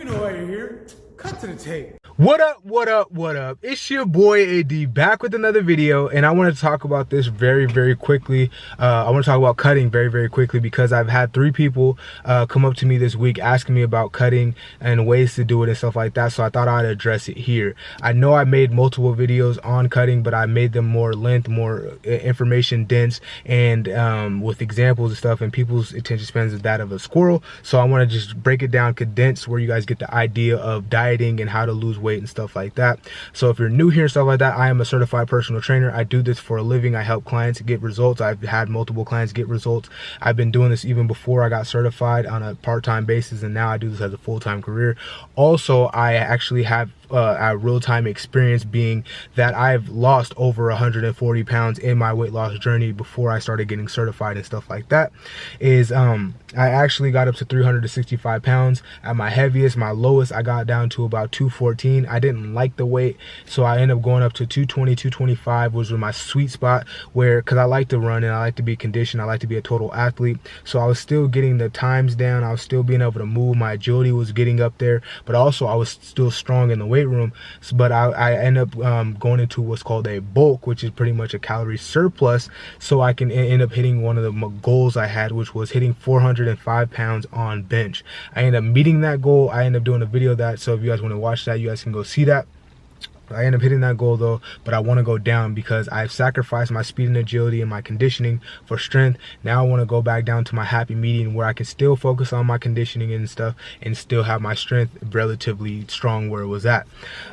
You know why you're here. Cut to the tape. What up, what up, what up? It's your boy AD back with another video, and I want to talk about this very quickly. I want to talk about cutting very quickly because I've had 3 people come up to me this week asking me about cutting and ways to do it and stuff like that, so I thought I'd address it here. I know I made multiple videos on cutting, but I made them more length, more information dense, and with examples and stuff, and people's attention spans is that of a squirrel. So I want to just break it down, condense where you guys get the idea of dieting and how to lose weight and stuff like that. So if you're new here and stuff like that, I am a certified personal trainer. I do this for a living. I help clients get results. I've had multiple clients get results. I've been doing this even before I got certified on a part-time basis, and now I do this as a full-time career. Also, I actually have a real-time experience, being that I've lost over 140 pounds in my weight loss journey before I started getting certified and stuff like that. I actually got up to 365 pounds at my heaviest. My lowest I got down to about 214. I didn't like the weight, so I ended up going up to 220, 225 was my sweet spot, where because I like to run and I like to be conditioned, I like to be a total athlete. So I was still getting the times down, I was still being able to move, my agility was getting up there, but also I was still strong in the weight room. But I end up going into what's called a bulk, which is pretty much a calorie surplus, so I can end up hitting one of the goals I had, which was hitting 405 pounds on bench. I ended up meeting that goal. I ended up doing a video of that, so if you guys want to watch that, you guys can go see that. I end up hitting that goal though, but I want to go down because I've sacrificed my speed and agility and my conditioning for strength. Now I want to go back down to my happy medium where I can still focus on my conditioning and stuff and still have my strength relatively strong where it was at.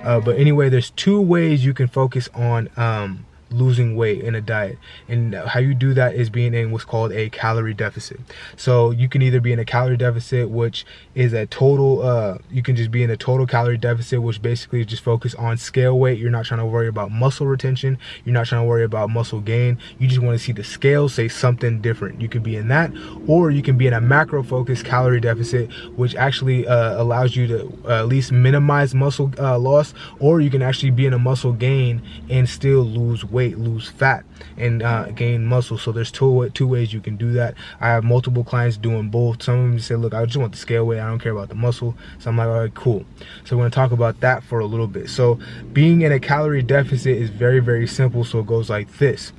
But anyway, there's 2 ways you can focus on losing weight in a diet, and how you do that is being in what's called a calorie deficit. So you can either be in a calorie deficit, which is a total you can just be in a total calorie deficit, which basically is just focus on scale weight. You're not trying to worry about muscle retention, you're not trying to worry about muscle gain, you just want to see the scale say something different. You could be in that, or you can be in a macro focused calorie deficit, which actually allows you to at least minimize muscle loss, or you can actually be in a muscle gain and still lose weight, lose fat, and gain muscle. So there's two ways you can do that. I have multiple clients doing both. Some of them say, look, I just want the scale weight, I don't care about the muscle. So I'm like, all right, cool. So we're going to talk about that for a little bit. So being in a calorie deficit is very simple. So it goes like this.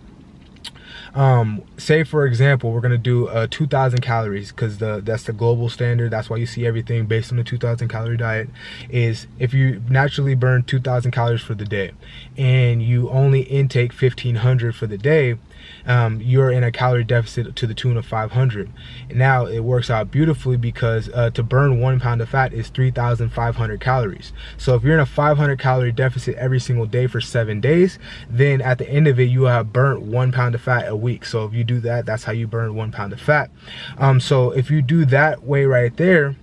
Say for example, we're gonna do 2,000 calories because that's the global standard. That's why you see everything based on the 2,000 calorie diet. Is if you naturally burn 2,000 calories for the day and you only intake 1,500 for the day, you're in a calorie deficit to the tune of 500. Now it works out beautifully because to burn 1 pound of fat is 3,500 calories. So if you're in a 500 calorie deficit every single day for 7 days, then at the end of it you have burnt 1 pound of fat a week. So if you do that, that's how you burn 1 pound of fat. So if you do that way right there,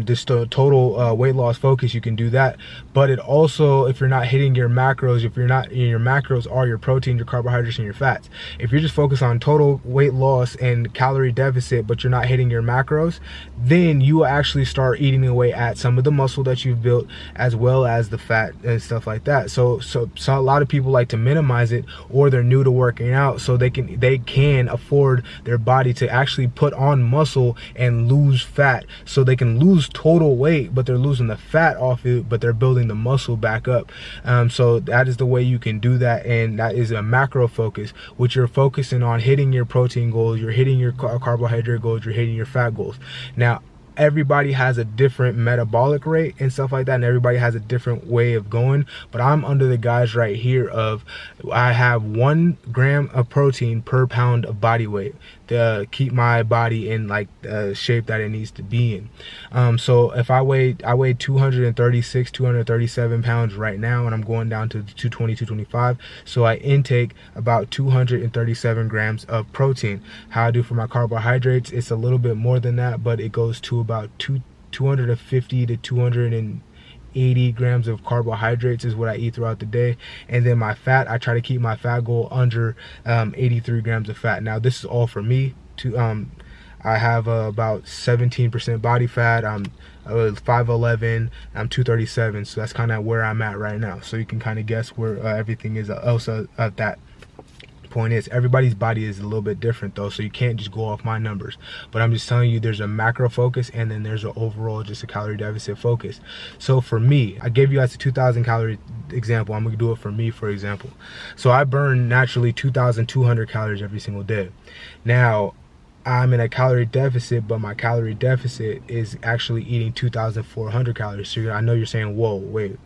just the total weight loss focus, you can do that. But it also, if you're not hitting your macros, if you're not in your macros are your protein, your carbohydrates, and your fats. If you're just focused on total weight loss and calorie deficit, but you're not hitting your macros, then you will actually start eating away at some of the muscle that you've built, as well as the fat and stuff like that. So a lot of people like to minimize it, or they're new to working out, so they can afford their body to actually put on muscle and lose fat, so they can lose total weight, but they're losing the fat off it, but they're building the muscle back up. So that is the way you can do that, and that is a macro focus, which you're focusing on hitting your protein goals, you're hitting your carbohydrate goals, you're hitting your fat goals. Now everybody has a different metabolic rate and stuff like that, and everybody has a different way of going, but I'm under the guise right here of I have 1 gram of protein per pound of body weight to keep my body in like the shape that it needs to be in. So if I weigh 236, 237 pounds right now, and I'm going down to 220, 225, so I intake about 237 grams of protein. How I do for my carbohydrates, it's a little bit more than that, but it goes to about 250 to 280 grams of carbohydrates is what I eat throughout the day. And then my fat, I try to keep my fat goal under 83 grams of fat. Now this is all for me. I have about 17% body fat. I'm 5'11", I'm 237, so that's kind of where I'm at right now. So you can kind of guess where everything is else at that point is, everybody's body is a little bit different though, so you can't just go off my numbers. But I'm just telling you, there's a macro focus and then there's an overall just a calorie deficit focus. So for me, I gave you guys a 2,000 calorie example. I'm gonna do it for me, for example. So I burn naturally 2,200 calories every single day. Now I'm in a calorie deficit, but my calorie deficit is actually eating 2,400 calories. So I know you're saying, whoa, wait,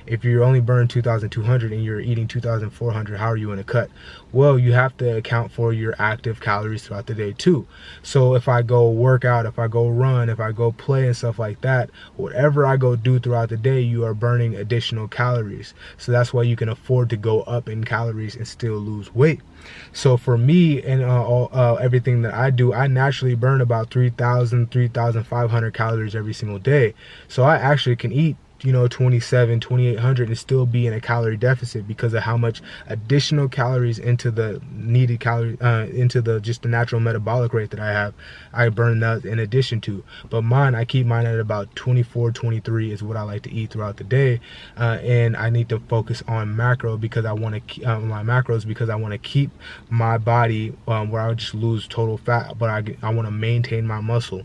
if you're only burning 2,200 and you're eating 2,400, how are you in a cut? Well, you have to account for your active calories throughout the day too. So if I go work out, if I go run, if I go play and stuff like that, whatever I go do throughout the day, you are burning additional calories. So that's why you can afford to go up in calories and still lose weight. So for me and everything that I do, I naturally burn about 3,000, 3,500 calories every single day. So I actually can eat 2,800 and still be in a calorie deficit because of how much additional calories into the needed calorie into the just the natural metabolic rate that I burn that in addition to. But I keep mine at about 24, 23 is what I like to eat throughout the day, and I need to focus on macro because I want to my macros because I want to keep my body where I just lose total fat, but I want to maintain my muscle.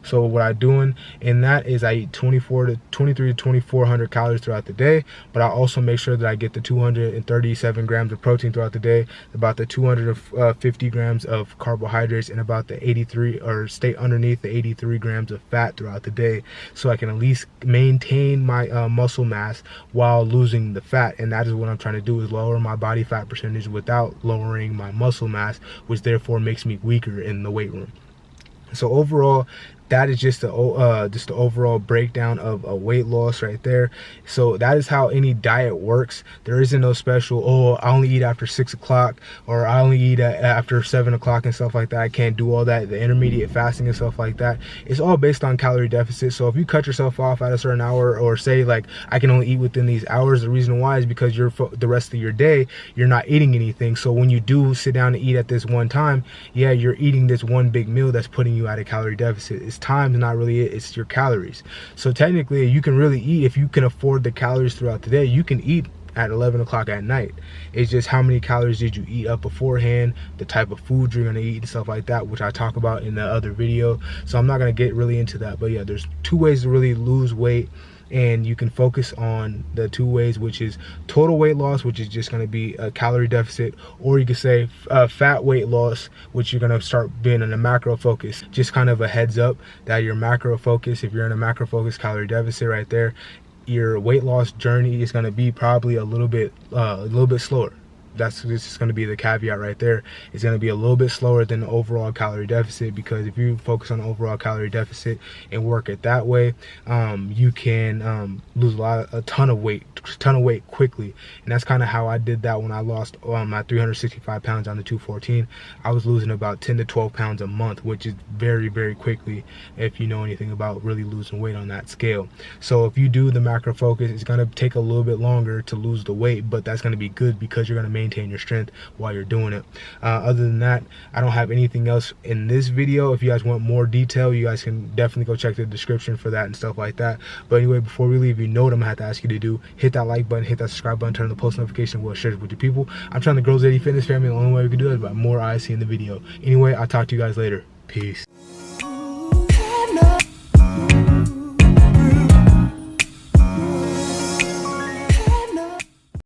So what I'm doing in that is I eat 23 to 2,400 calories throughout the day, but I also make sure that I get the 237 grams of protein throughout the day, about the 250 grams of carbohydrates, and about the 83 or stay underneath the 83 grams of fat throughout the day, so I can at least maintain my muscle mass while losing the fat. And that is what I'm trying to do, is lower my body fat percentage without lowering my muscle mass, which therefore makes me weaker in the weight room. So overall, that is just the overall breakdown of a weight loss right there. So that is how any diet works. There isn't no special, oh, I only eat after 6 o'clock or I only eat after 7 o'clock and stuff like that. I can't do all that, the intermediate fasting and stuff like that. It's all based on calorie deficit. So if you cut yourself off at a certain hour, or say like I can only eat within these hours, the reason why is because the rest of your day you're not eating anything. So when you do sit down and eat at this one time, yeah, you're eating this one big meal that's putting you at a calorie deficit. It's time is not really it, it's your calories. So technically you can really eat, if you can afford the calories throughout the day, you can eat at 11 o'clock at night. It's just how many calories did you eat up beforehand, the type of food you're going to eat and stuff like that, which I talk about in the other video. So I'm not going to get really into that, but yeah, there's 2 ways to really lose weight, and you can focus on the 2 ways, which is total weight loss, which is just going to be a calorie deficit, or you could say fat weight loss, which you're going to start being in a macro focus. Just kind of a heads up that your macro focus, if you're in a macro focus calorie deficit right there, your weight loss journey is going to be probably a little bit slower. This is going to be the caveat right there. It's going to be a little bit slower than the overall calorie deficit, because if you focus on the overall calorie deficit and work it that way, you can lose a ton of weight quickly. And that's kind of how I did that when I lost my 365 pounds down to 214. I was losing about 10 to 12 pounds a month, which is very, very quickly if you know anything about really losing weight on that scale. So if you do the macro focus, it's going to take a little bit longer to lose the weight, but that's going to be good because you're going to maintain your strength while you're doing it. Other than that, I don't have anything else in this video. If you guys want more detail, you guys can definitely go check the description for that and stuff like that. But anyway, before we leave, you know what I'm gonna have to ask you to do. Hit that like button, hit that subscribe button, turn on the post notification bell, share it with your people. I'm trying to grow Zaddy Fitness family. The only way we can do it is by more eyes seeing the video. Anyway, I'll talk to you guys later. Peace.